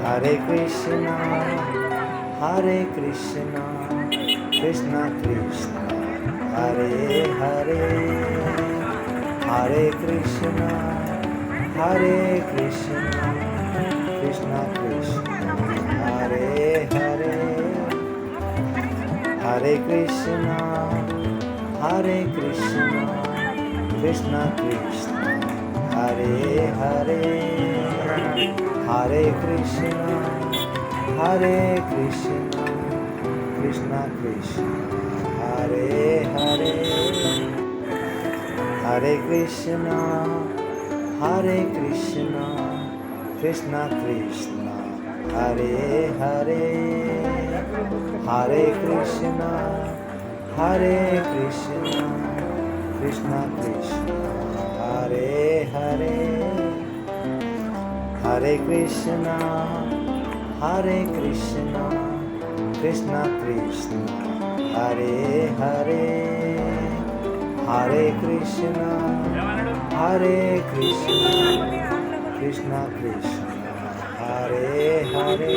Hare Krishna, Hare Krishna, Krishna Krishna, Hare Hare, Hare Krishna, Hare Krishna, Krishna Krishna, Hare Hare, Hare Krishna, Hare Krishna, Krishna Krishna, Hare Hare, Hare Krishna, Hare Krishna, Krishna Krishna, Hare Hare, Hare Krishna, Hare Krishna, Krishna Krishna, Hare Hare, Hare Krishna, Hare Krishna, Krishna Krishna, Hare Hare, Hare Krishna, Hare Krishna, Krishna Krishna, Hare Hare, Hare Krishna, Hare Krishna, Krishna Krishna, Hare Hare.